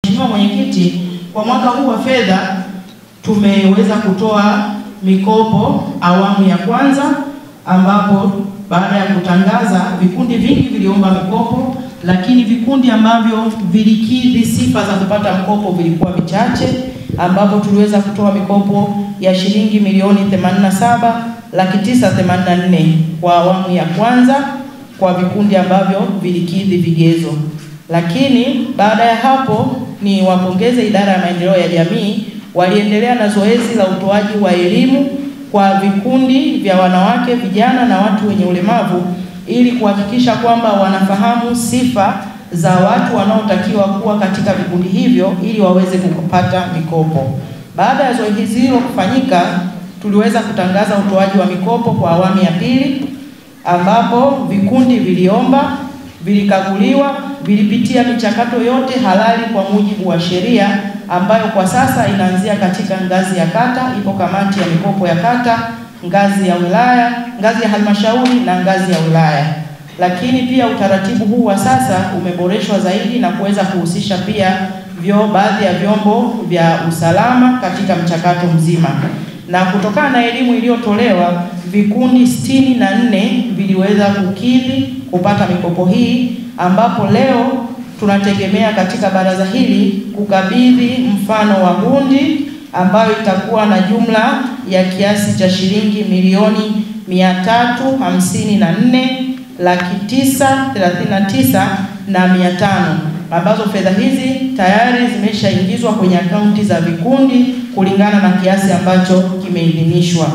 Mheshimiwa Mwenyekiti, kwa mwaka huu wa fedha tumeweza kutoa mikopo awamu ya kwanza, ambapo baada ya kutangaza vikundi vingi viliomba mikopo, lakini vikundi ambavyo vilikidhi sifa za kupata mkopo vilikuwa vichache, ambapo tuliweza kutoa mikopo ya shilingi milioni 87,984 kwa awamu ya kwanza kwa vikundi ambavyo vilikidhi vigezo. Lakini baada ya hapo ni wapongeze idara ya maendeleo ya jamii, waliendelea na zoezi la utoaji wa elimu kwa vikundi vya wanawake, vijana na watu wenye ulemavu, ili kuhakikisha kwamba wanafahamu sifa za watu wanaotakiwa kuwa katika vikundi hivyo ili waweze kupata mikopo. Baada ya zoezi hilo kufanyika, tuliweza kutangaza utoaji wa mikopo kwa awamu ya pili, ambapo vikundi viliomba, vilikaguliwa, vilipitia michakato yote halali kwa mujibu wa sheria, ambayo kwa sasa inaanzia katika ngazi ya kata. Ipo kamati ya mikopo ya kata, ngazi ya wilaya, ngazi ya halmashauri na ngazi ya wilaya. Lakini pia utaratibu huu wa sasa umeboreshwa zaidi na kuweza kuhusisha pia baadhi ya vyombo vya usalama katika mchakato mzima. Na kutokana na elimu iliyotolewa, vikundi 64 viliweza kukidhi kupata mikopo hii, ambapo leo tunategemea katika baraza hili kukabidhi mfano wa gundi ambayo itakuwa na jumla ya kiasi cha shilingi milioni 354,939,500, ambazo fedha hizi tayari zimeshaingizwa kwenye akaunti za vikundi kulingana na kiasi ambacho kimeidhinishwa.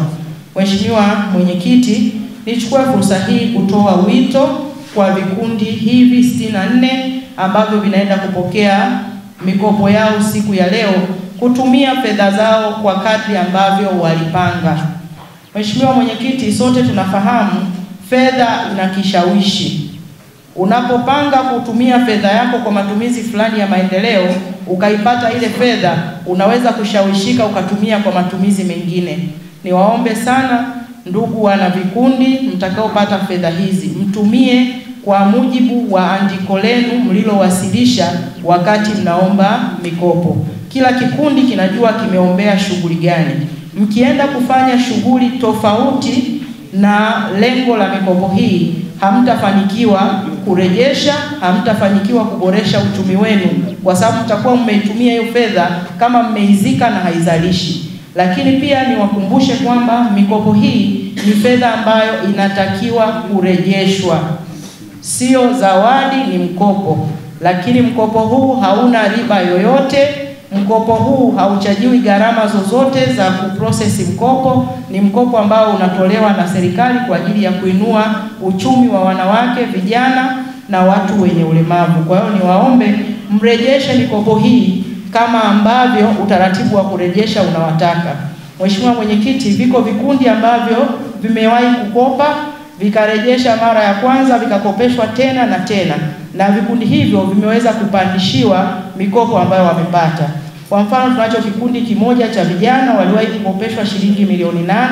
Mheshimiwa Mwenyekiti, nichukue fursa hii kutoa wito kwa vikundi hivi 64 ambavyo vinaenda kupokea mikopo yao siku ya leo kutumia fedha zao kwa kadri ambavyo walipanga. Mheshimiwa Mwenyekiti, sote tunafahamu fedha ina kishawishi. Unapopanga kutumia fedha yako kwa matumizi fulani ya maendeleo, ukaipata ile fedha, unaweza kushawishika ukatumia kwa matumizi mengine. Niwaombe sana ndugu wana vikundi, mtakaopata fedha hizi mtumie kwa mujibu wa andiko lenu mlilowasilisha wakati mnaomba mikopo. Kila kikundi kinajua kimeombea shughuli gani. Mkienda kufanya shughuli tofauti na lengo la mikopo hii, hamtafanikiwa kurejesha, hamtafanikiwa kuboresha uchumi wenu, kwa sababu mtakuwa mmeitumia hiyo fedha kama mmeizika na haizalishi. Lakini pia niwakumbushe kwamba mikopo hii ni fedha ambayo inatakiwa kurejeshwa. Sio zawadi, ni mkopo. Lakini mkopo huu hauna riba yoyote. Mkopo huu hauchajiwi gharama zozote za kuprocess mkopo. Ni mkopo ambao unatolewa na serikali kwa ajili ya kuinua uchumi wa wanawake, vijana na watu wenye ulemavu. Kwa hiyo niwaombe mrejeshe mikopo hii kama ambavyo utaratibu wa kurejesha unawataka. Mheshimiwa Mwenyekiti, viko vikundi ambavyo vimewahi kukopa vikarejesha mara ya kwanza, vikakopeshwa tena na tena, na vikundi hivyo vimeweza kupandishiwa mikopo ambayo wamepata. Kwa mfano, tunacho kikundi kimoja cha vijana waliwahi kukopeshwa shilingi milioni 8,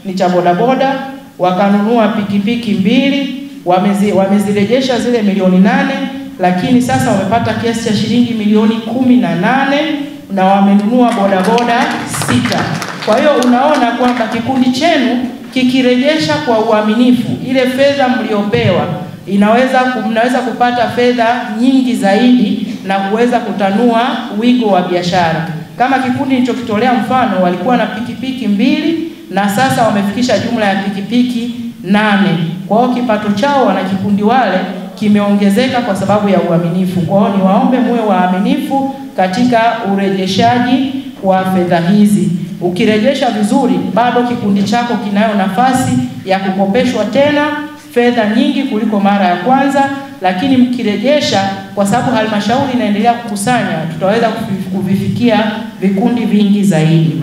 ni cha bodaboda, wakanunua pikipiki 2, wamezirejesha zile milioni 8, lakini sasa wamepata kiasi cha shilingi milioni 18 na wamenunua bodaboda 6. Kwa hiyo unaona kwamba kikundi chenu kikirejesha kwa uaminifu ile fedha mliopewa, mnaweza kupata fedha nyingi zaidi na kuweza kutanua wigo wa biashara. Kama kikundi nilichokitolea mfano, walikuwa na pikipiki 2 na sasa wamefikisha jumla ya pikipiki 8. Kwa hiyo kipato chao wana kikundi wale kimeongezeka kwa sababu ya uaminifu. Kwa hiyo niwaombe muwe waaminifu katika urejeshaji wa fedha hizi. Ukirejesha vizuri, bado kikundi chako kinayo nafasi ya kukopeshwa tena fedha nyingi kuliko mara ya kwanza, lakini mkirejesha, kwa sababu halmashauri inaendelea kukusanya, tutaweza kuvifikia vikundi vingi zaidi.